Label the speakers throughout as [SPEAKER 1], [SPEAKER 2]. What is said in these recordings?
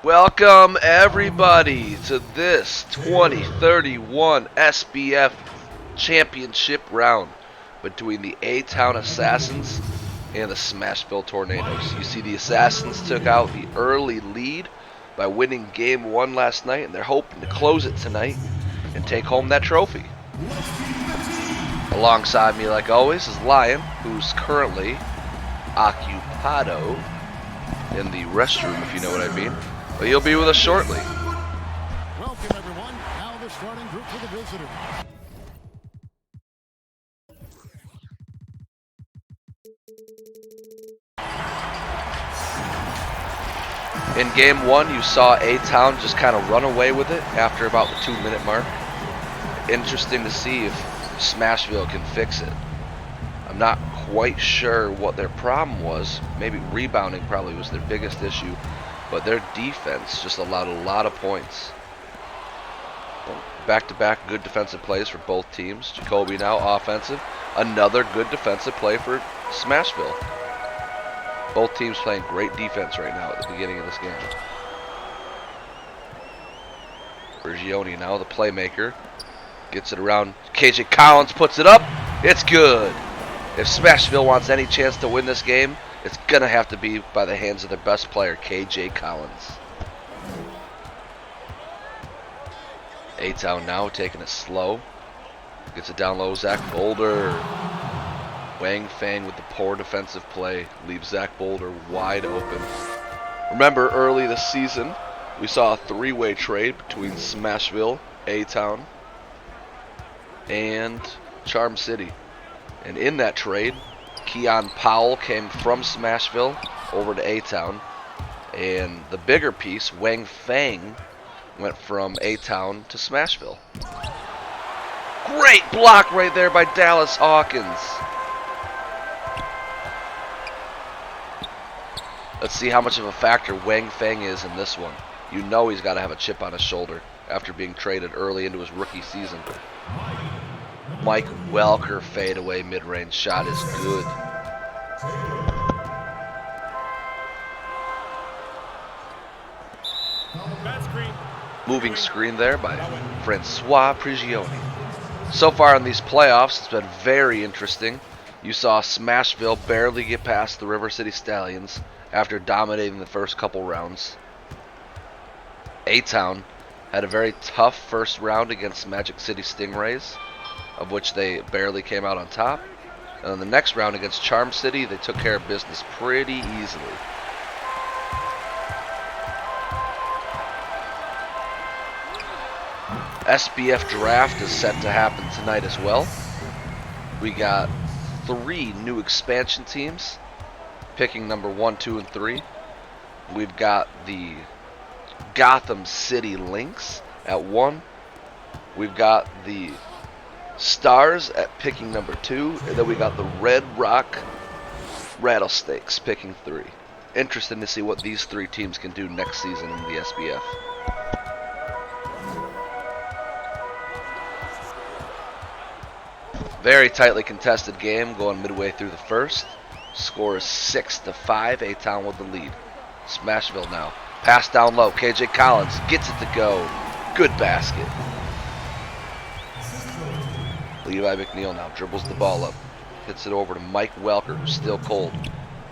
[SPEAKER 1] Welcome everybody to this 2031 SBF Championship round between the A-Town Assassins and the Smashville Tornadoes. You see, the Assassins took out the early lead by winning game 1 last night, and they're hoping to close it tonight and take home that trophy. Alongside me, like always, is Lion, who's currently occupado in the restroom, if you know what I mean. But he'll be with us shortly.
[SPEAKER 2] Welcome, everyone. Now the starting group for the visitors.
[SPEAKER 1] In game 1, you saw A-Town just kind of run away with it after about the 2-minute mark. Interesting to see if Smashville can fix it. I'm not quite sure what their problem was. Maybe rebounding probably was their biggest issue. But their defense just allowed a lot of points. Back-to-back good defensive plays for both teams. Jacoby now offensive. Another good defensive play for Smashville. Both teams playing great defense right now at the beginning of this game. Bergioni now the playmaker. Gets it around. KJ Collins puts it up. It's good. If Smashville wants any chance to win this game, it's going to have to be by the hands of their best player, KJ Collins. A-Town now taking it slow. Gets it down low. Zach Boulder. Wang Fang with the poor defensive play leaves Zach Boulder wide open. Remember, early this season, we saw a three-way trade between Smashville, A-Town, and Charm City. And in that trade, Keon Powell came from Smashville over to A-Town. And the bigger piece, Wang Fang, went from A-Town to Smashville. Great block right there by Dallas Hawkins. Let's see how much of a factor Wang Fang is in this one. You know he's got to have a chip on his shoulder after being traded early into his rookie season. Mike Welker fadeaway mid-range shot is good. Moving screen there by Francois Prigioni. So far in these playoffs, it's been very interesting. You saw Smashville barely get past the River City Stallions after dominating the first couple rounds. A-Town had a very tough first round against Magic City Stingrays, of which they barely came out on top. And then the next round against Charm City, they took care of business pretty easily. SBF draft is set to happen tonight as well. We got 3 new expansion teams picking number 1, 2, and 3. We've got the Gotham City Lynx at 1. We've got the Stars at picking number 2, and then we got the Red Rock Rattlesnakes picking 3. Interesting to see what these 3 teams can do next season in the SBF. Very tightly contested game going midway through the first. Score is 6-5. A-Town with the lead. Smashville now. Pass down low. KJ Collins gets it to go. Good basket. Levi McNeil now dribbles the ball up. Hits it over to Mike Welker, who's still cold.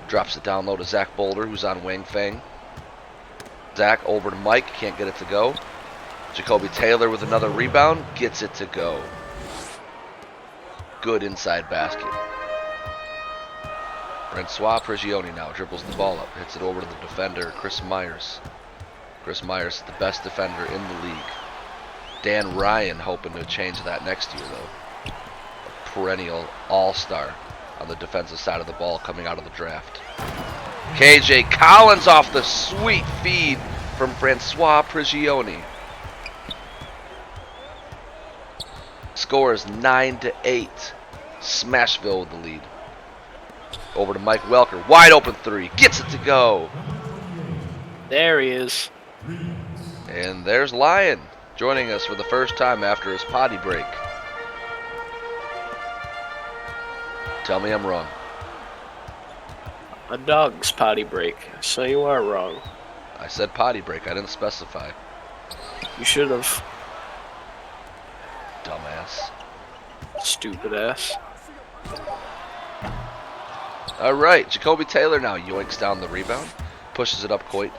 [SPEAKER 1] Drops it down low to Zach Boulder, who's on Wang Fang. Zach over to Mike. Can't get it to go. Jacoby Taylor with another rebound. Gets it to go. Good inside basket. Francois Prigioni now dribbles the ball up. Hits it over to the defender, Chris Myers. Chris Myers is the best defender in the league. Dan Ryan hoping to change that next year, though. A perennial all-star on the defensive side of the ball coming out of the draft. KJ Collins off the sweet feed from Francois Prigioni. Score is 9-8. Smashville with the lead. Over to Mike Welker. Wide open 3. Gets it to go.
[SPEAKER 3] There he is.
[SPEAKER 1] And there's Lion joining us for the first time after his potty break. Tell me I'm wrong.
[SPEAKER 3] A dog's potty break, so you are wrong.
[SPEAKER 1] I said potty break. I didn't specify.
[SPEAKER 3] You should have.
[SPEAKER 1] Dumbass.
[SPEAKER 3] Stupid ass.
[SPEAKER 1] All right, Jacoby Taylor now yoinks down the rebound, pushes it up court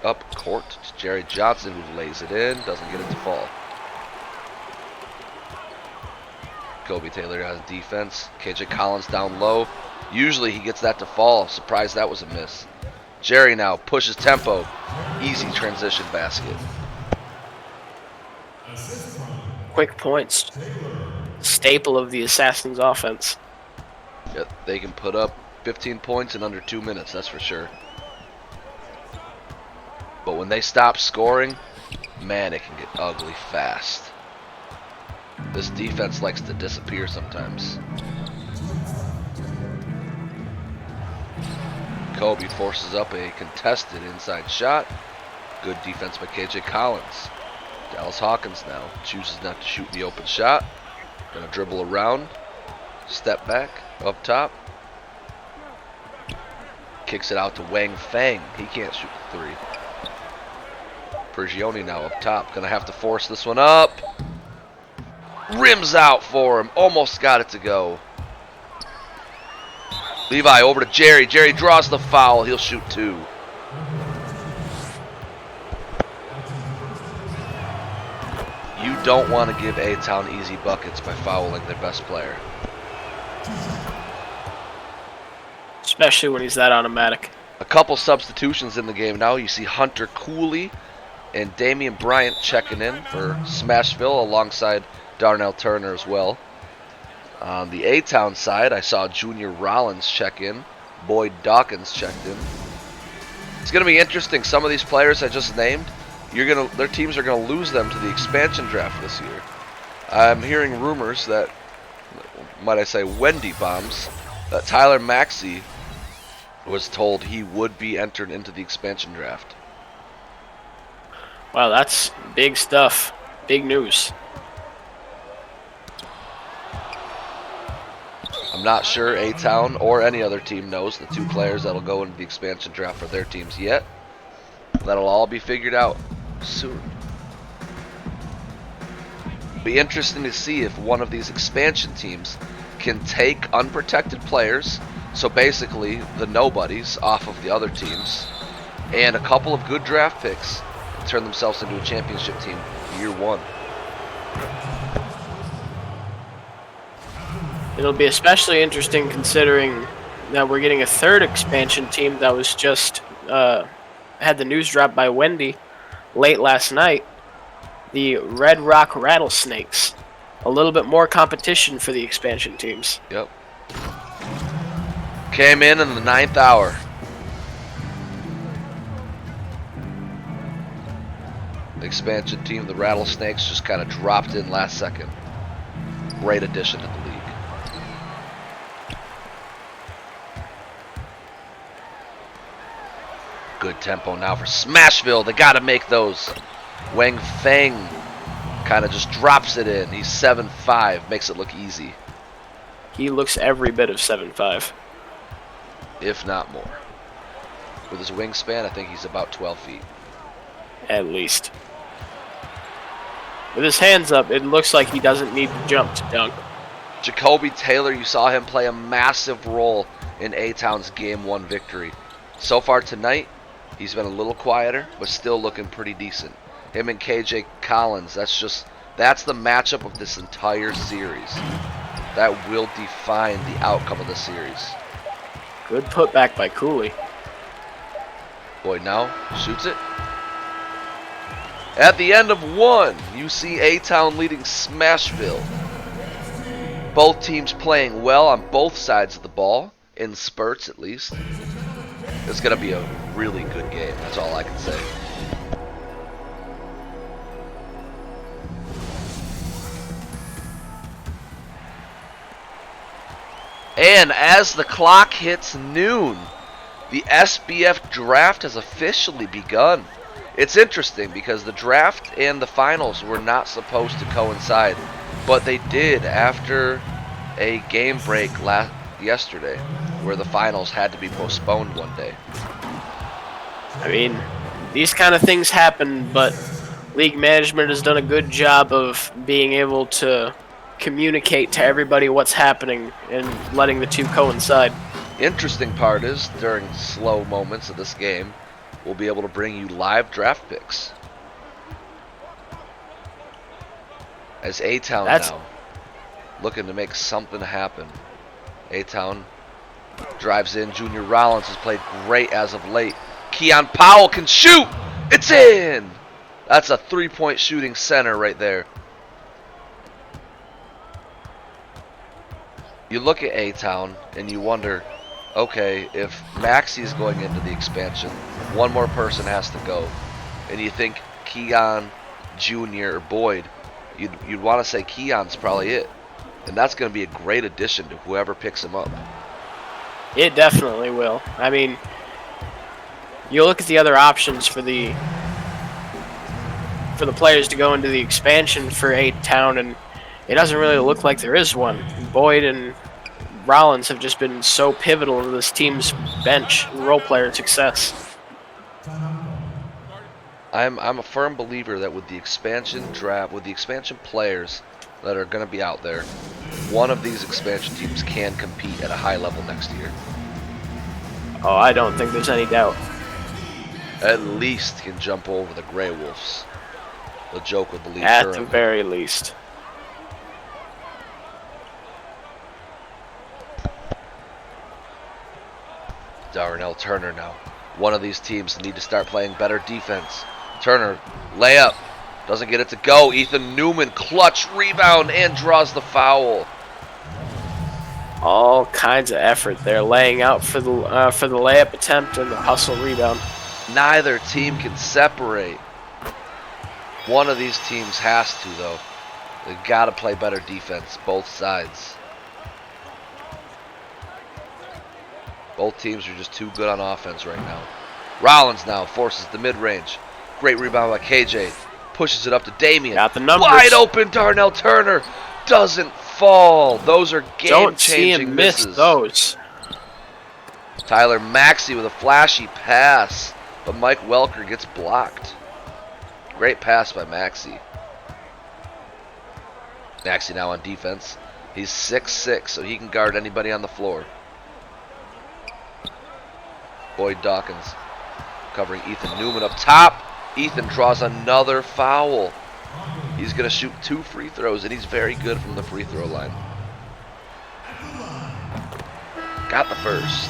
[SPEAKER 1] to Jerry Johnson, who lays it in, doesn't get it to fall. Jacoby Taylor has defense. KJ Collins down low. Usually he gets that to fall. Surprised that was a miss. Jerry now pushes tempo. Easy transition basket.
[SPEAKER 3] Quick points. Staple of the Assassins offense.
[SPEAKER 1] Yep, they can put up 15 points in under 2 minutes, that's for sure. But when they stop scoring, man, it can get ugly fast. This defense likes to disappear sometimes. Kobe forces up a contested inside shot. Good defense by KJ Collins. Dallas Hawkins now chooses not to shoot the open shot. Gonna dribble around. Step back, up top. Kicks it out to Wang Fang. He can't shoot the three. Prigioni now up top. Gonna have to force this one up. Rims out for him. Almost got it to go. Levi over to Jerry. Jerry draws the foul. He'll shoot two. You don't want to give A-Town easy buckets by fouling their best player.
[SPEAKER 3] Especially when he's that automatic.
[SPEAKER 1] A couple substitutions in the game now. You see Hunter Cooley and Damian Bryant checking in for Smashville alongside Darnell Turner as well. On the A-Town side, I saw Junior Rollins check in. Boyd Dawkins checked in. It's going to be interesting. Some of these players I just named, their teams are going to lose them to the expansion draft this year. I'm hearing rumors that, might I say, Wendy bombs, that Tyler Maxey was told he would be entered into the expansion draft.
[SPEAKER 3] Wow, that's big stuff. Big news.
[SPEAKER 1] I'm not sure A-Town or any other team knows the two players that'll go into the expansion draft for their teams yet. That'll all be figured out soon. Be interesting to see if one of these expansion teams can take unprotected players, so basically the nobodies off of the other teams, and a couple of good draft picks, and turn themselves into a championship team year one.
[SPEAKER 3] It'll be especially interesting considering that we're getting a third expansion team that was just had the news dropped by Wendy late last night. The Red Rock Rattlesnakes. A little bit more competition for the expansion teams.
[SPEAKER 1] Yep. Came in the 9th hour. The expansion team, the Rattlesnakes, just kind of dropped in last second. Great addition to the league. Good tempo now for Smashville. They got to make those. Wang Feng kind of just drops it in. He's 7'5", makes it look easy.
[SPEAKER 3] He looks every bit of 7'5".
[SPEAKER 1] If not more. With his wingspan, I think he's about 12 feet.
[SPEAKER 3] At least. With his hands up, it looks like he doesn't need to jump to dunk.
[SPEAKER 1] Jacoby Taylor, you saw him play a massive role in A-Town's Game 1 victory. So far tonight, he's been a little quieter, but still looking pretty decent. Him and KJ Collins, that's the matchup of this entire series. That will define the outcome of the series.
[SPEAKER 3] Good putback by Cooley.
[SPEAKER 1] Boyd now shoots it. At the end of one, you see A-Town leading Smashville. Both teams playing well on both sides of the ball, in spurts at least. It's going to be a really good game, that's all I can say. And as the clock hits noon, the SBF draft has officially begun. It's interesting because the draft and the finals were not supposed to coincide, but they did after a game break yesterday, where the finals had to be postponed one day.
[SPEAKER 3] I mean, these kind of things happen, but league management has done a good job of being able to communicate to everybody what's happening and letting the two coincide.
[SPEAKER 1] Interesting part is, during slow moments of this game, we'll be able to bring you live draft picks. As A-Town now, looking to make something happen. A-Town drives in. Junior Rollins has played great as of late. Keon Powell can shoot! It's in! That's a three-point shooting center right there. You look at A-Town and you wonder, okay, if Maxi's going into the expansion, one more person has to go. And you think Keon, Junior, or Boyd, you'd want to say Keon's probably it. And that's going to be a great addition to whoever picks him up.
[SPEAKER 3] It definitely will. I mean, you look at the other options for the players to go into the expansion for A-Town, and it doesn't really look like there is one. Boyd and Rollins have just been so pivotal to this team's bench and role player success.
[SPEAKER 1] I'm a firm believer that with the expansion draft, with the expansion players that are going to be out there, one of these expansion teams can compete at a high level next year.
[SPEAKER 3] Oh, I don't think there's any doubt.
[SPEAKER 1] At least can jump over the Grey Wolves. The joke with the league
[SPEAKER 3] At
[SPEAKER 1] currently.
[SPEAKER 3] the very least.
[SPEAKER 1] Darnell Turner now. One of these teams need to start playing better defense. Turner, layup. Doesn't get it to go. Ethan Newman, clutch rebound, and draws the foul.
[SPEAKER 3] All kinds of effort there, laying out for the layup attempt and the hustle rebound.
[SPEAKER 1] Neither team can separate. One of these teams has to, though. They've got to play better defense, both sides. Both teams are just too good on offense right now. Rollins now forces the mid-range. Great rebound by KJ. Pushes it up to Damian.
[SPEAKER 3] Got the numbers.
[SPEAKER 1] Wide open, Darnell Turner. Doesn't fall. Those are game-changing
[SPEAKER 3] Don't see him miss
[SPEAKER 1] misses.
[SPEAKER 3] those.
[SPEAKER 1] Tyler Maxey with a flashy pass, but Mike Welker gets blocked. Great pass by Maxey. Maxey now on defense. He's 6'6", so he can guard anybody on the floor. Boyd Dawkins covering Ethan Newman up top. Ethan draws another foul. He's going to shoot 2 free throws, and he's very good from the free throw line. Got the first.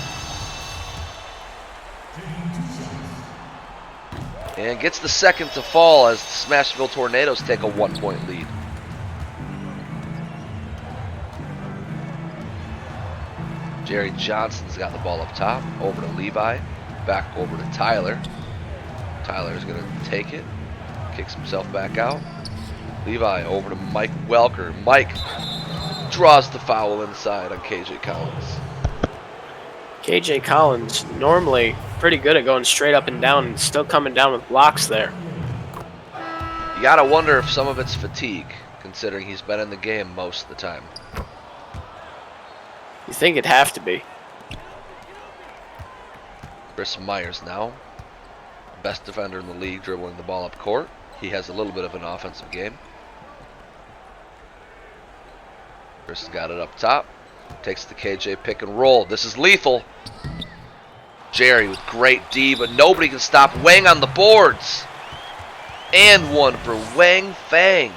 [SPEAKER 1] And gets the second to fall as the Smashville Tornadoes take a 1-point lead. Jerry Johnson's got the ball up top, over to Levi, back over to Tyler. Tyler's going to take it, kicks himself back out. Levi over to Mike Welker. Mike draws the foul inside on KJ Collins.
[SPEAKER 3] KJ Collins, normally pretty good at going straight up and down, and still coming down with blocks there.
[SPEAKER 1] You got to wonder if some of it's fatigue, considering he's been in the game most of the time.
[SPEAKER 3] You think it'd have to be.
[SPEAKER 1] Chris Myers now. Best defender in the league, dribbling the ball up court. He has a little bit of an offensive game. Chris has got it up top. Takes the KJ pick and roll. This is lethal. Jerry with great D, but nobody can stop Wang on the boards. And one for Wang Fang.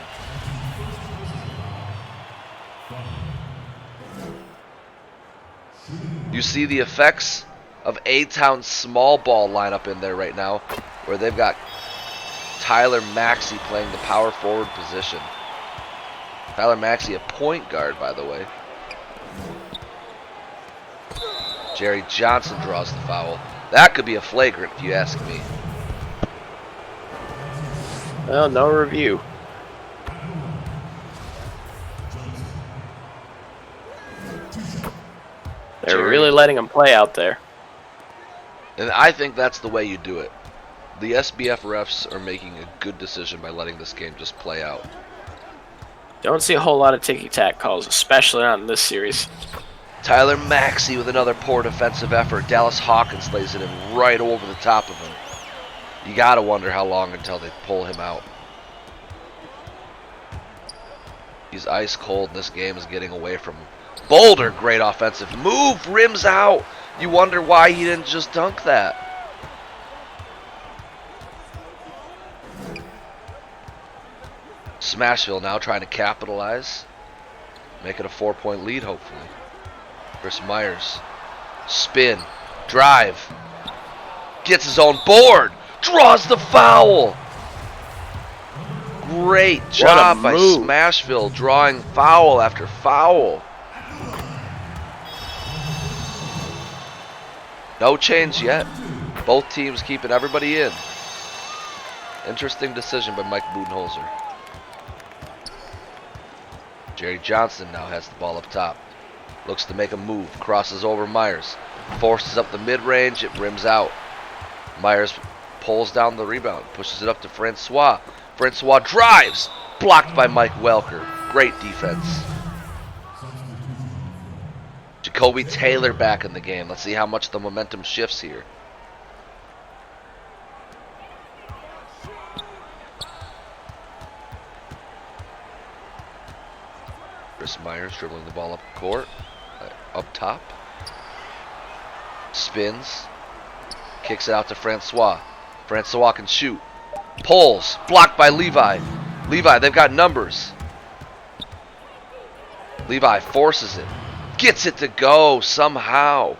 [SPEAKER 1] You see the effects of A-Town's small ball lineup in there right now, where they've got Tyler Maxey playing the power forward position. Tyler Maxey, a point guard, by the way. Jerry Johnson draws the foul. That could be a flagrant, if you ask me.
[SPEAKER 3] Well, no review. They're
[SPEAKER 1] Jerry.
[SPEAKER 3] really letting him play out there.
[SPEAKER 1] And I think that's the way you do it. The SBF refs are making a good decision by letting this game just play out.
[SPEAKER 3] Don't see a whole lot of ticky-tack calls, especially not in this series.
[SPEAKER 1] Tyler Maxey with another poor defensive effort. Dallas Hawkins lays it in right over the top of him. You got to wonder how long until they pull him out. He's ice cold, and this game is getting away from him. Boulder, great offensive move, rims out. You wonder why he didn't just dunk that. Smashville now trying to capitalize. Make it a 4-point lead, hopefully. Chris Myers. Spin. Drive. Gets his own board. Draws the foul. Great job by Smashville drawing foul after foul. No change yet. Both teams keeping everybody in. Interesting decision by Mike Budenholzer. Jerry Johnson now has the ball up top. Looks to make a move. Crosses over Myers. Forces up the mid-range. It rims out. Myers pulls down the rebound. Pushes it up to Francois. Francois drives. Blocked by Mike Welker. Great defense. Jacoby Taylor back in the game. Let's see how much the momentum shifts here. Chris Myers dribbling the ball up court, up top. Spins. Kicks it out to Francois. Francois can shoot. Pulls. Blocked by Levi. Levi, they've got numbers. Levi forces it. Gets it to go somehow.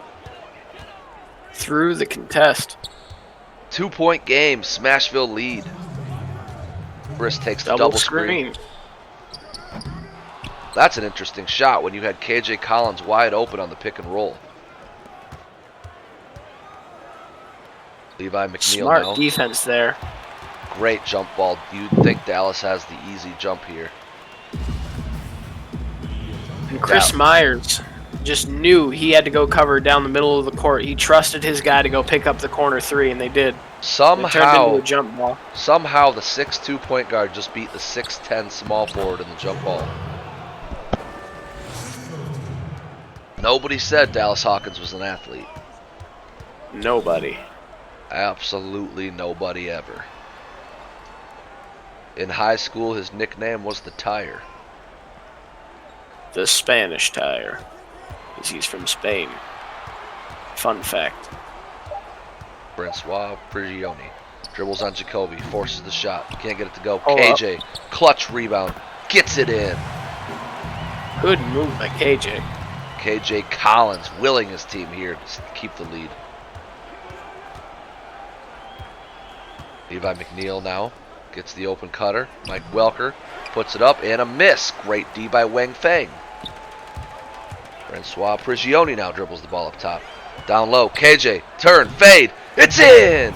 [SPEAKER 3] Through the contest.
[SPEAKER 1] 2-point game. Smashville lead. Briss takes the double screen. That's an interesting shot when you had KJ Collins wide open on the pick and roll. Levi McNeil
[SPEAKER 3] Smart
[SPEAKER 1] now.
[SPEAKER 3] defense there.
[SPEAKER 1] Great jump ball. You'd think Dallas has the easy jump here.
[SPEAKER 3] And Chris Myers just knew he had to go cover down the middle of the court. He trusted his guy to go pick up the corner three, and they did. It turned into a jump ball.
[SPEAKER 1] Somehow the 6'2" point guard just beat the 6'10" small forward in the jump ball. Nobody said Dallas Hawkins was an athlete.
[SPEAKER 3] Nobody.
[SPEAKER 1] Absolutely nobody ever. In high school, his nickname was the Tire.
[SPEAKER 3] The Spanish Tire. Because he's from Spain. Fun fact.
[SPEAKER 1] Francois Prigioni dribbles on Jacoby, forces the shot, can't get it to go.
[SPEAKER 3] Pull
[SPEAKER 1] KJ, clutch rebound, gets it in.
[SPEAKER 3] Good move by KJ.
[SPEAKER 1] KJ Collins willing his team here to keep the lead. Levi McNeil now gets the open cutter. Mike Welker puts it up and a miss. Great D by Wang Feng. Francois Prigioni now dribbles the ball up top. Down low, KJ, turn, fade. It's in!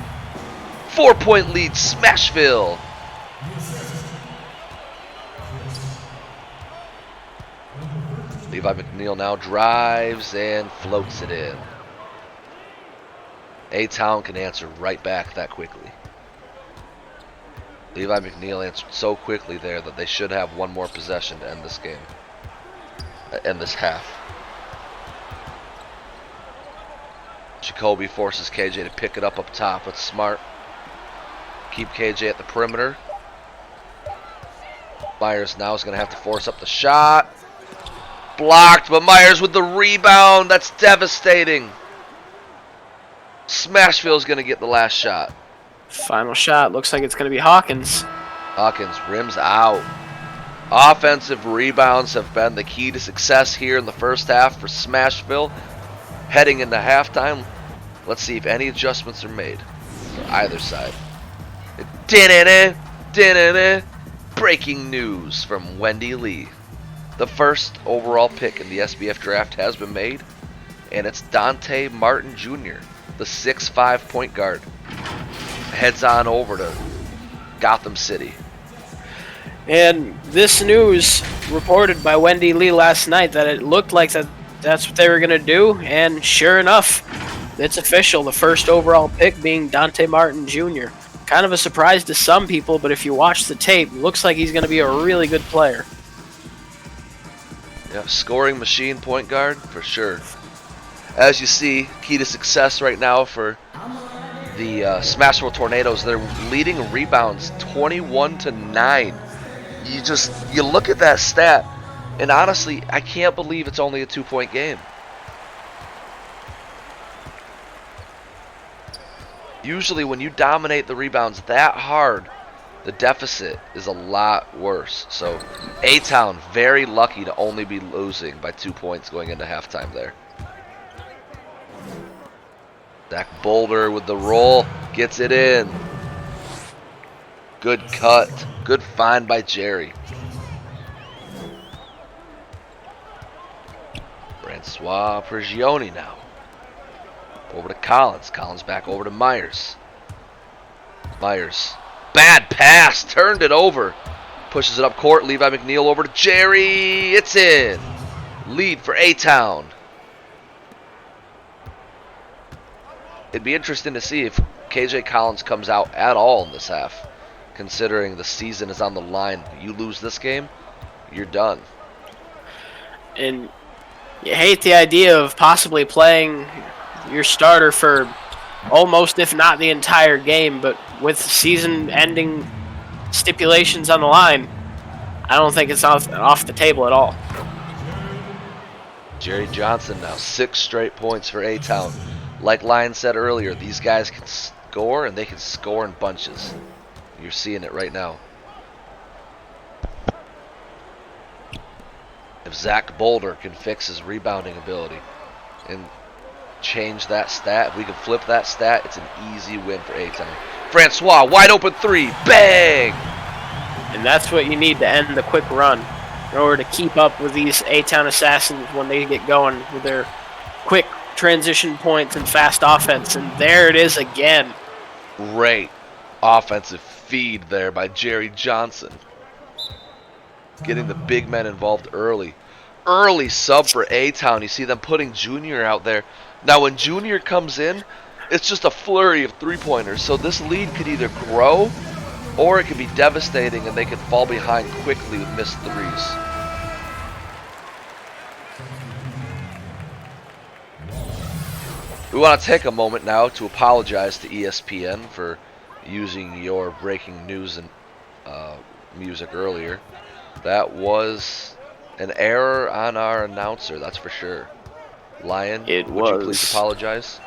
[SPEAKER 1] 4-point lead, Smashville. Levi McNeil now drives and floats it in. A-Town can answer right back that quickly. Levi McNeil answered so quickly there that they should have one more possession to end this game. End this half. Jacoby forces KJ to pick it up top. It's smart. Keep KJ at the perimeter. Myers now is going to have to force up the shot. Blocked, but Myers with the rebound. That's devastating. Smashville is going to get the last shot.
[SPEAKER 3] Final shot. Looks like it's going to be Hawkins.
[SPEAKER 1] Hawkins rims out. Offensive rebounds have been the key to success here in the first half for Smashville. Heading into halftime, let's see if any adjustments are made for either side. Breaking news from Wendy Lee. The first overall pick in the SBF draft has been made, and it's Dante Martin Jr., the 6'5" point guard. Heads on over to Gotham City.
[SPEAKER 3] And this news reported by Wendy Lee last night that it looked like that's what they were going to do, and sure enough, it's official. The first overall pick being Dante Martin Jr. Kind of a surprise to some people, but if you watch the tape, it looks like he's going to be a really good player.
[SPEAKER 1] Yeah, scoring machine point guard for sure. As you see, key to success right now for the Smashville Tornadoes. They're leading rebounds 21-9. You look at that stat, and honestly, I can't believe it's only a 2-point game. Usually when you dominate the rebounds that hard, the deficit is a lot worse. So A-Town very lucky to only be losing by 2 points going into halftime there. Zach Boulder with the roll, gets it in. Good cut, good find by Jerry. Francois Prigioni now. Over to Collins. Collins back over to Myers. Myers. Bad pass. Turned it over. Pushes it up court. Levi McNeil over to Jerry. It's in. Lead for A-Town. It'd be interesting to see if KJ Collins comes out at all in this half, considering the season is on the line. You lose this game, you're done.
[SPEAKER 3] And you hate the idea of possibly playing your starter for almost, if not the entire game, but with season-ending stipulations on the line, I don't think it's off the table at all.
[SPEAKER 1] Jerry Johnson now, 6 straight points for A-Town. Like Lion said earlier, these guys can score, and they can score in bunches. You're seeing it right now. If Zach Boulder can fix his rebounding ability and change that stat, if we can flip that stat, it's an easy win for A-Town. Francois, wide open 3, bang!
[SPEAKER 3] And that's what you need to end the quick run in order to keep up with these A-Town assassins when they get going with their quick transition points and fast offense. And there it is again.
[SPEAKER 1] Great offensive feed there by Jerry Johnson. Getting the big men involved early. Early sub for A-Town. You see them putting Junior out there. Now when Junior comes in, it's just a flurry of three-pointers. So this lead could either grow or it could be devastating and they could fall behind quickly with missed threes. We want to take a moment now to apologize to ESPN for using your breaking news and music earlier. That was an error on our announcer, that's for sure. Lion, would you please apologize?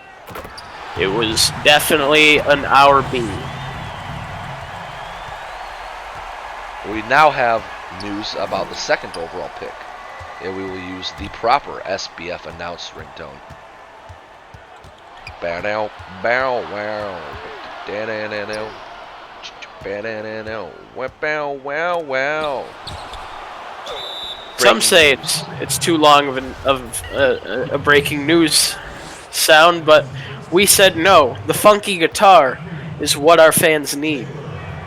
[SPEAKER 3] It was definitely an hour B.
[SPEAKER 1] We now have news about the second overall pick, and we will use the proper SBF announced ringtone. Bow bow wow, wow wow.
[SPEAKER 3] Some say it's too long of a breaking news sound, but we said no. The funky guitar is what our fans need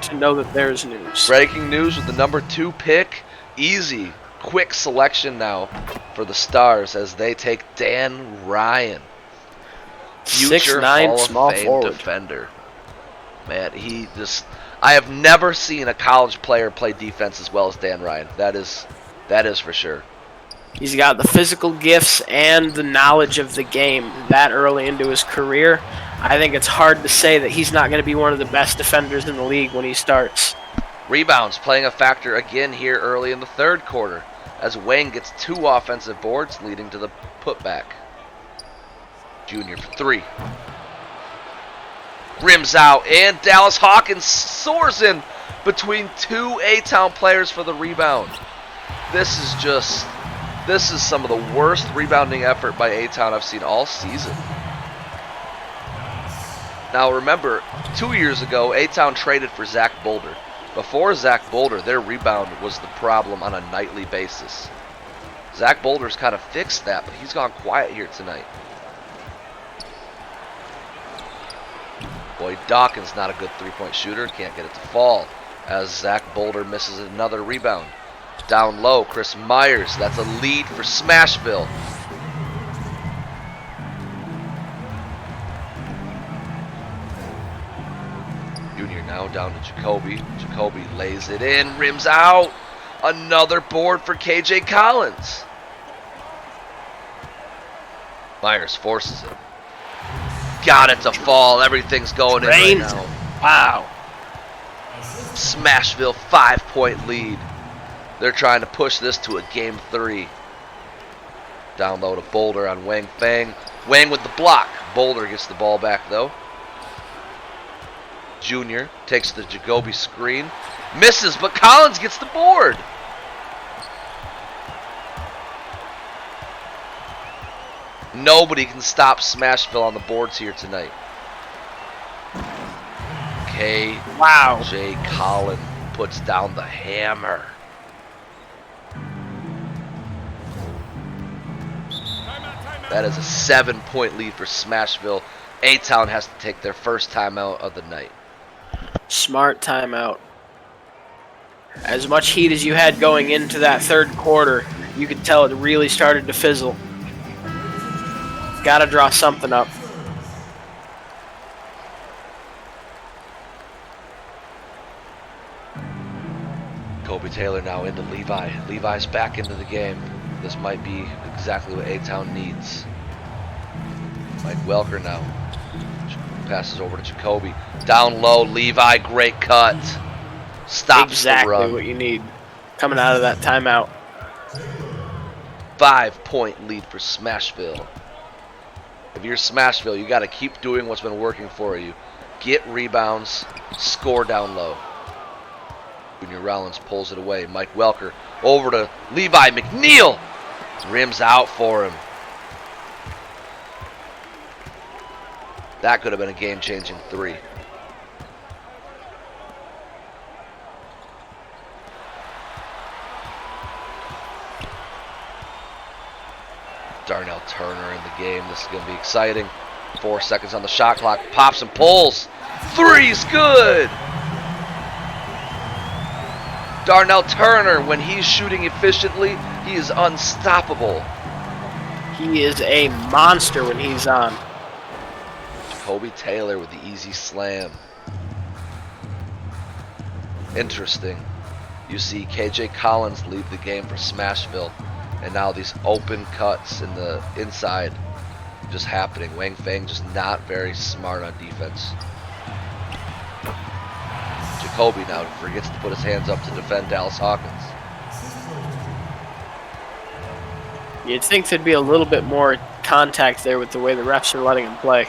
[SPEAKER 3] to know that there's news.
[SPEAKER 1] Breaking news with the number 2 pick. Easy, quick selection now for the Stars as they take Dan Ryan. Future
[SPEAKER 3] 6'9"
[SPEAKER 1] Hall of
[SPEAKER 3] small
[SPEAKER 1] Fame
[SPEAKER 3] forward.
[SPEAKER 1] defender. Man, I have never seen a college player play defense as well as Dan Ryan. That is for sure.
[SPEAKER 3] He's got the physical gifts and the knowledge of the game that early into his career. I think it's hard to say that he's not going to be one of the best defenders in the league when he starts.
[SPEAKER 1] Rebounds playing a factor again here early in the third quarter as Wayne gets 2 offensive boards leading to the putback. Junior for 3. Rims out, and Dallas Hawkins soars in between 2 A-Town players for the rebound. This is some of the worst rebounding effort by A-Town I've seen all season. Now remember, 2 years ago, A-Town traded for Zach Boulder. Before Zach Boulder, their rebound was the problem on a nightly basis. Zach Boulder's kind of fixed that, but he's gone quiet here tonight. Boyd Dawkins, not a good three-point shooter, can't get it to fall as Zach Boulder misses another rebound. Down low, Chris Myers, that's a lead for Smashville. Junior now down to Jacoby. Jacoby lays it in, rims out. Another board for KJ Collins. Myers forces it. got it to fall. Everything's going in right
[SPEAKER 3] Rained.
[SPEAKER 1] now.
[SPEAKER 3] Wow.
[SPEAKER 1] Smashville 5-point lead. They're trying to push this to a game 3. Down low to Boulder on Wang Fang. Wang with the block. Boulder gets the ball back though. Junior takes the Jacoby screen. Misses, but Collins gets the board. Nobody can stop Smashville on the boards here tonight.
[SPEAKER 3] Wow.
[SPEAKER 1] K.J. Collins puts down the hammer. That is a 7-point lead for Smashville. A-Town has to take their first timeout of the night.
[SPEAKER 3] Smart timeout. As much heat as you had going into that third quarter, you could tell it really started to fizzle. Got to draw something up.
[SPEAKER 1] Kobe Taylor now into Levi. Levi's back into the game. This might be exactly what A-Town needs. Mike Welker now. Passes over to Jacoby. Down low, Levi, great cut. Stops
[SPEAKER 3] Exactly
[SPEAKER 1] the run.
[SPEAKER 3] what you need coming out of that timeout.
[SPEAKER 1] 5-point lead for Smashville. If you're Smashville, you got to keep doing what's been working for you. Get rebounds, score down low. Junior Rollins pulls it away. Mike Welker over to Levi McNeil. Rims out for him. That could have been a game-changing 3. Darnell Turner in the game. This is going to be exciting. 4 seconds on the shot clock. Pops and pulls. Three's good. Darnell Turner, when he's shooting efficiently, he is unstoppable.
[SPEAKER 3] He is a monster when he's on.
[SPEAKER 1] Jacoby Taylor with the easy slam. Interesting. You see KJ Collins leave the game for Smashville. And now these open cuts in the inside just happening. Wang Fang just not very smart on defense. Jacoby now forgets to put his hands up to defend Dallas Hawkins.
[SPEAKER 3] You'd think there'd be a little bit more contact there with the way the refs are letting him play.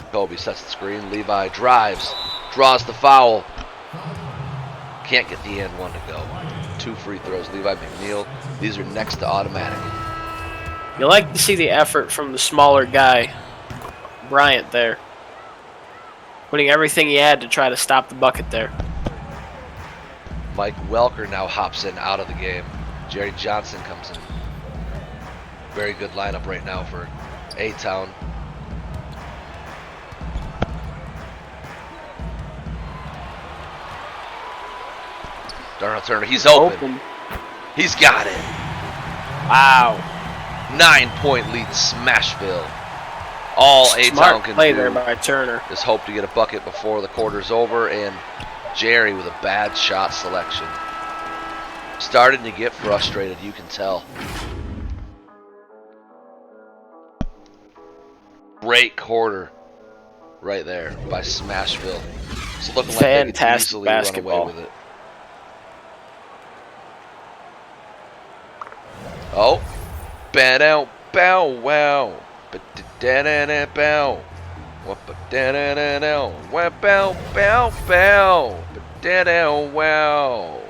[SPEAKER 1] Jacoby sets the screen. Levi drives. Draws the foul. Can't get the and one to go. 2 free throws. Levi McNeil. These are next to automatic.
[SPEAKER 3] You like to see the effort from the smaller guy, Bryant, there. Putting everything he had to try to stop the bucket there.
[SPEAKER 1] Mike Welker now hops in out of the game. Jerry Johnson comes in. Very good lineup right now for A-Town. Darnell Turner, he's open. He's got it.
[SPEAKER 3] Wow.
[SPEAKER 1] 9-point lead, Smashville. All A-Town
[SPEAKER 3] Smart
[SPEAKER 1] can
[SPEAKER 3] play
[SPEAKER 1] do
[SPEAKER 3] there by Turner.
[SPEAKER 1] is hope to get a bucket before the quarter's over, and Jerry with a bad shot selection. Starting to get frustrated, you can tell. Great quarter right there by Smashville. It's looking like they could
[SPEAKER 3] Fantastic
[SPEAKER 1] easily
[SPEAKER 3] basketball.
[SPEAKER 1] run away with it. Oh, bow bow wow, but da da da bow, what but da da da da, wow bow bow bow, but da da wow.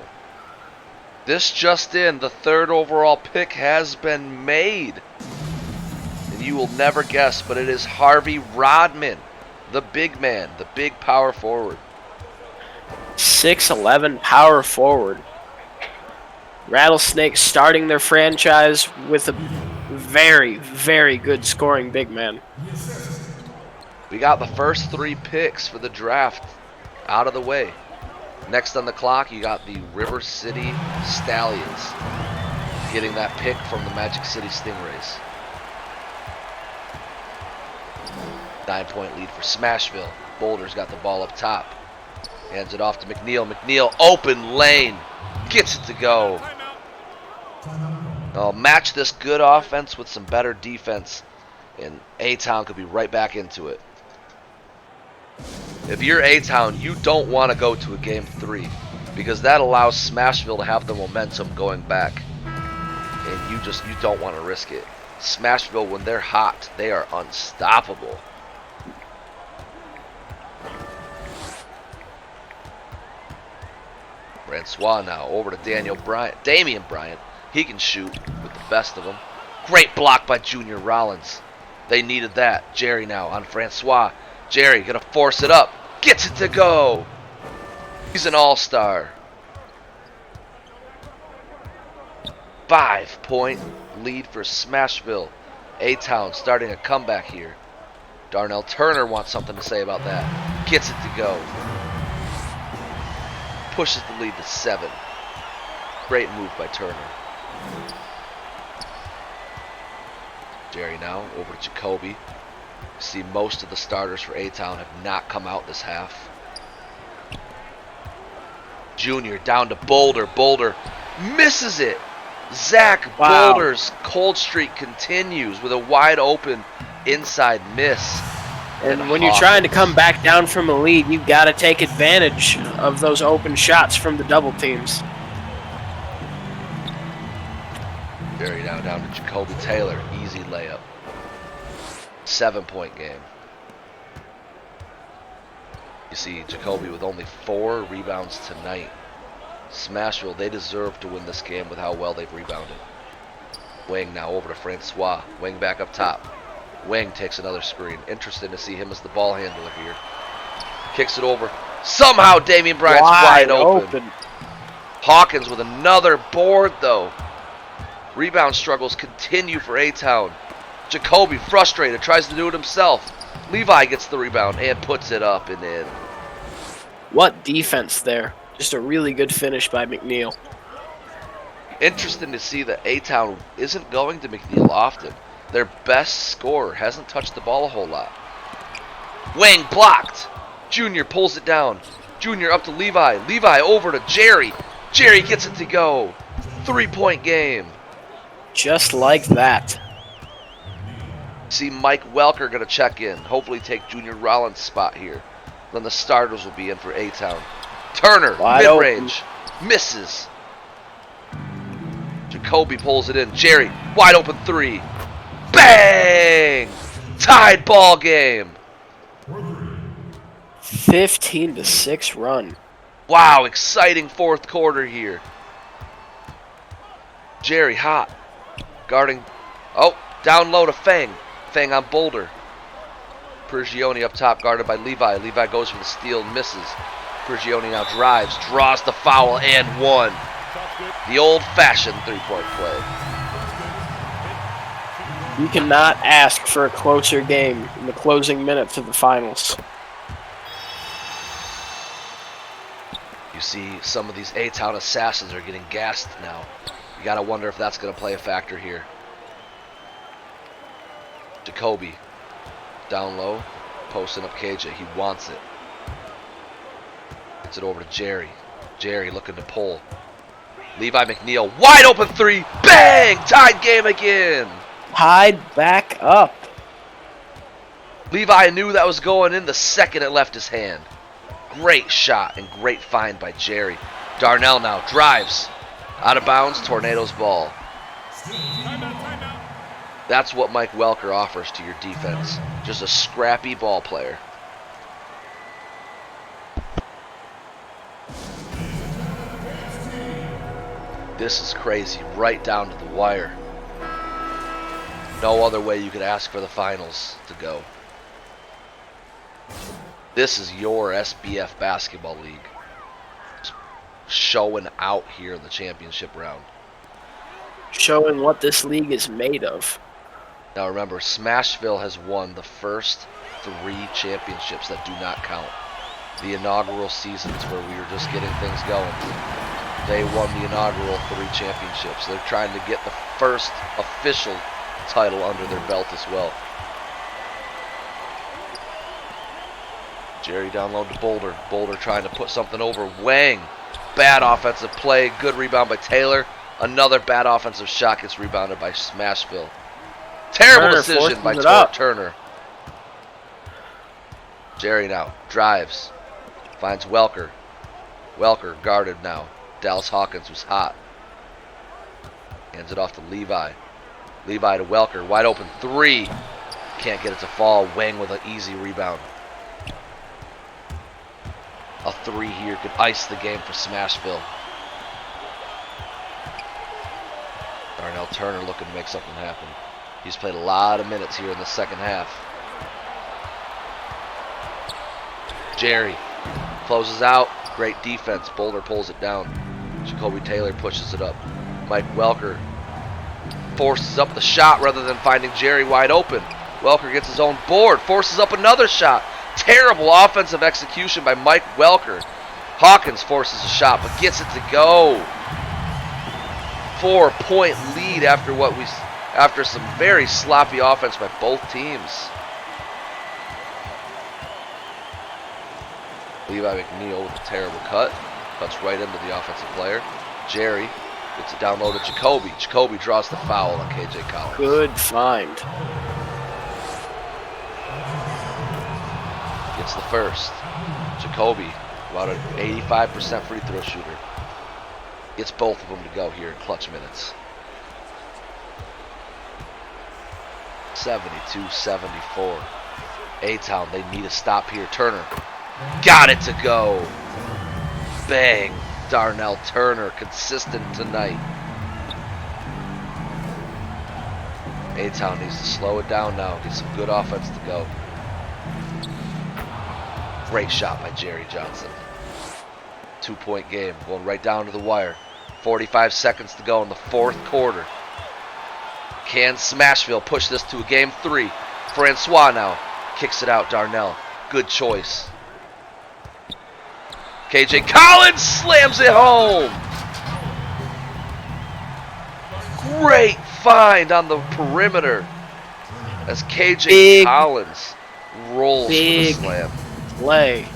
[SPEAKER 1] This just in, the 3rd overall pick has been made, and you will never guess, but it is Harvey Rodman, the big man, the big power forward.
[SPEAKER 3] 6'11" power forward. Rattlesnakes starting their franchise with a very, very good scoring big man.
[SPEAKER 1] We got the first 3 picks for the draft out of the way. Next on the clock, you got the River City Stallions getting that pick from the Magic City Stingrays. 9-point lead for Smashville. Boulder's got the ball up top. Hands it off to McNeil. McNeil, open lane. Gets it to go. Match this good offense with some better defense, And A-Town could be right back into it. If you're A-Town, you don't want to go to a game 3 because that allows Smashville to have the momentum going back. And you don't want to risk it. Smashville, when they're hot, they are unstoppable. Francois now over to Damian Bryant. He can shoot with the best of them. Great block by Junior Rollins. They needed that. Jerry now on Francois. Jerry gonna force it up. Gets it to go. He's an all-star. 5-point lead for Smashville. A-Town starting a comeback here. Darnell Turner wants something to say about that. Gets it to go. Pushes the lead to 7. Great move by Turner. Jerry now over to Jacoby. See, most of the starters for A-Town have not come out this half. Junior down to Boulder. Boulder misses it. Zach Boulder's cold streak continues with a wide open inside miss.
[SPEAKER 3] And when you're trying to come back down from a lead, you've got to take advantage of those open shots from the double teams.
[SPEAKER 1] Jerry now down to Jacoby Taylor. Easy layup. 7-point game. You see Jacoby with only 4 rebounds tonight. Smashville, they deserve to win this game with how well they've rebounded. Wang now over to Francois. Wang back up top. Wang takes another screen. Interested to see him as the ball handler here. Kicks it over. Somehow Damian Bryant's wide open. Hawkins with another board though. Rebound struggles continue for A-Town. Jacoby frustrated, tries to do it himself. Levi gets the rebound and puts it up and in.
[SPEAKER 3] What defense there. Just a really good finish by McNeil.
[SPEAKER 1] Interesting to see that A-Town isn't going to McNeil often. Their best scorer hasn't touched the ball a whole lot. Wang blocked. Junior pulls it down. Junior up to Levi. Levi over to Jerry. Jerry gets it to go. 3-point game.
[SPEAKER 3] Just like that.
[SPEAKER 1] See Mike Welker going to check in. Hopefully take Junior Rollins' spot here. Then the starters will be in for A-Town. Turner, mid-range. Misses. Jacoby pulls it in. Jerry, wide open 3. Bang! Tied ball game.
[SPEAKER 3] 15-6 run.
[SPEAKER 1] Wow, exciting 4th quarter here. Jerry hot. Guarding. Oh, down low to Fang. Fang on Boulder. Prigioni up top guarded by Levi. Levi goes for the steal and misses. Prigioni now drives, draws the foul, and 1. The old-fashioned 3-point play.
[SPEAKER 3] You cannot ask for a closer game in the closing minutes of the finals.
[SPEAKER 1] You see some of these A-Town assassins are getting gassed now. You gotta wonder if that's gonna play a factor here. Jacoby down low, posting up KJ. He wants it. Gets it over to Jerry. Jerry looking to pull. Levi McNeil, wide open 3. Bang! Tied game again.
[SPEAKER 3] Tied back up.
[SPEAKER 1] Levi knew that was going in the second it left his hand. Great shot and great find by Jerry. Darnell now drives. Out of bounds, Tornadoes ball. That's what Mike Welker offers to your defense. Just a scrappy ball player. This is crazy, right down to the wire. No other way you could ask for the finals to go. This is your SBF basketball league. Showing out here in the championship round.
[SPEAKER 3] Showing what this league is made of.
[SPEAKER 1] Now remember, Smashville has won the first 3 championships that do not count. The inaugural seasons where we were just getting things going. They won the inaugural 3 championships. They're trying to get the first official title under their belt as well. Jerry down low to Boulder. Boulder trying to put something over. Wang. Bad offensive play. Good rebound by Taylor. Another bad offensive shot gets rebounded by Smashville. Terrible
[SPEAKER 3] Turner
[SPEAKER 1] decision by
[SPEAKER 3] forces it up.
[SPEAKER 1] Turner. Jerry now drives. Finds Welker. Welker guarded now. Dallas Hawkins was hot. Hands it off to Levi. Levi to Welker. Wide open three. Can't get it to fall. Wang with an easy rebound. A three here could ice the game for Smashville. Darnell Turner looking to make something happen. He's played a lot of minutes here in the second half. Jerry closes out. Great defense. Boulder pulls it down. Jacoby Taylor pushes it up. Mike Welker forces up the shot rather than finding Jerry wide open. Welker gets his own board. Forces up another shot. Terrible offensive execution by Mike Welker. Hawkins forces a shot but gets it to go. 4-point lead after some very sloppy offense by both teams. Levi McNeil with a terrible cut. Cuts right into the offensive player. Jerry gets it down low to Jacoby. Jacoby draws the foul on KJ Collins.
[SPEAKER 3] Good find.
[SPEAKER 1] Gets the first. Jacoby, about an 85% free throw shooter. Gets both of them to go here in clutch minutes. 72-74. A-Town, they need a stop here. Turner got it to go. Bang. Darnell Turner, consistent tonight. A-Town needs to slow it down now. Get some good offense to go. Great shot by Jerry Johnson. 2-point game, going right down to the wire. 45 seconds to go in the fourth quarter. Can Smashville push this to a game 3? Francois now kicks it out. Darnell, good choice. KJ Collins slams it home. Great find on the perimeter as KJ Collins rolls for the slam.
[SPEAKER 3] Play.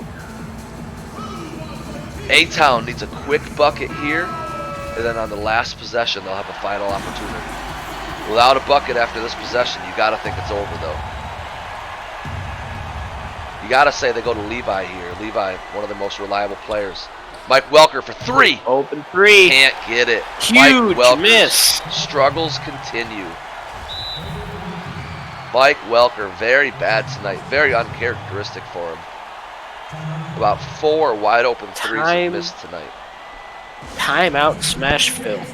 [SPEAKER 1] A-Town needs a quick bucket here, and then on the last possession they'll have a final opportunity. Without a bucket after this possession, you got to think it's over though. You got to say they go to Levi here. Levi, one of the most reliable players. Mike Welker for 3.
[SPEAKER 3] Open 3.
[SPEAKER 1] Can't get it.
[SPEAKER 3] Huge
[SPEAKER 1] Mike Welker's
[SPEAKER 3] miss.
[SPEAKER 1] struggles continue. Mike Welker, very bad tonight. Very uncharacteristic for him. About 4 wide open threes he missed tonight.
[SPEAKER 3] Timeout Smashville.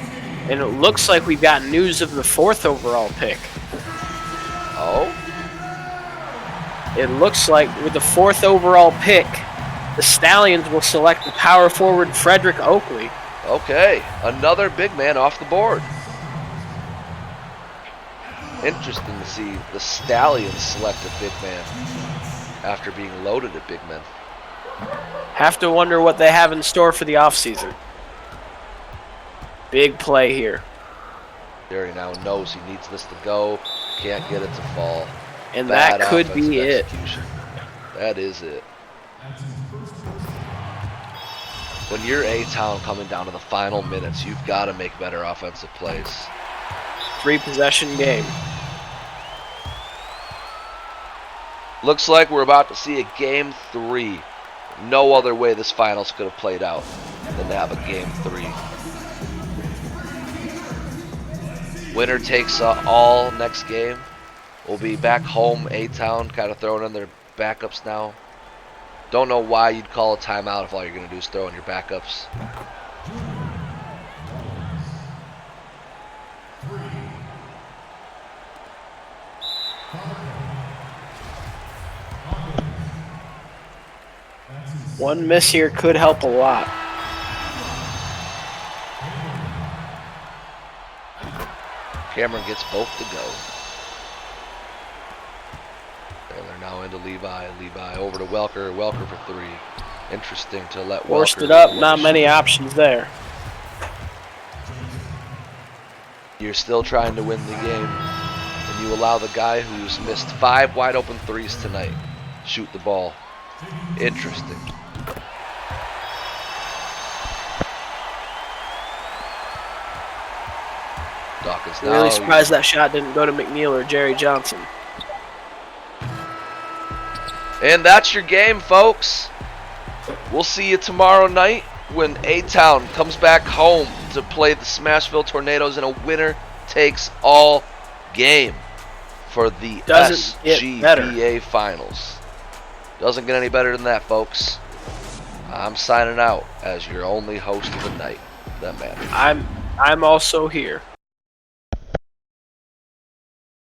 [SPEAKER 3] And it looks like we've got news of the 4th overall pick.
[SPEAKER 1] Oh?
[SPEAKER 3] It looks like with the 4th overall pick, the Stallions will select the power forward Frederick Oakley.
[SPEAKER 1] Okay, another big man off the board. Interesting to see the Stallions select a big man after being loaded at big men.
[SPEAKER 3] Have to wonder what they have in store for the offseason. Big play here.
[SPEAKER 1] Jerry now knows he needs this to go. Can't get it to fall.
[SPEAKER 3] And
[SPEAKER 1] Bad
[SPEAKER 3] that could be it.
[SPEAKER 1] execution. That is it. When you're A-Town coming down to the final minutes, you've got to make better offensive plays.
[SPEAKER 3] 3-possession game.
[SPEAKER 1] Looks like we're about to see a game 3. No other way this finals could have played out than to have a game 3. Winner takes all next game. We'll be back home, A-Town, kind of throwing in their backups now. Don't know why you'd call a timeout if all you're going to do is throw in your backups.
[SPEAKER 3] One miss here could help a lot.
[SPEAKER 1] Cameron gets both to go. They're now into Levi. Levi over to Welker. Welker for 3. Interesting to let Welker.
[SPEAKER 3] Forced it up. Not many options there.
[SPEAKER 1] You're still trying to win the game, and you allow the guy who's missed 5 wide open threes tonight shoot the ball. Interesting. Dawkins.
[SPEAKER 3] I'm really
[SPEAKER 1] Now
[SPEAKER 3] surprised that shot didn't go to McNeil or Jerry Johnson.
[SPEAKER 1] And that's your game, folks. We'll see you tomorrow night when A-Town comes back home to play the Smashville Tornadoes in a winner-takes-all game for the
[SPEAKER 3] Doesn't get better.
[SPEAKER 1] SGBA Finals. Doesn't get any better than that, folks. I'm signing out as your only host of the night. That man.
[SPEAKER 3] I'm also here.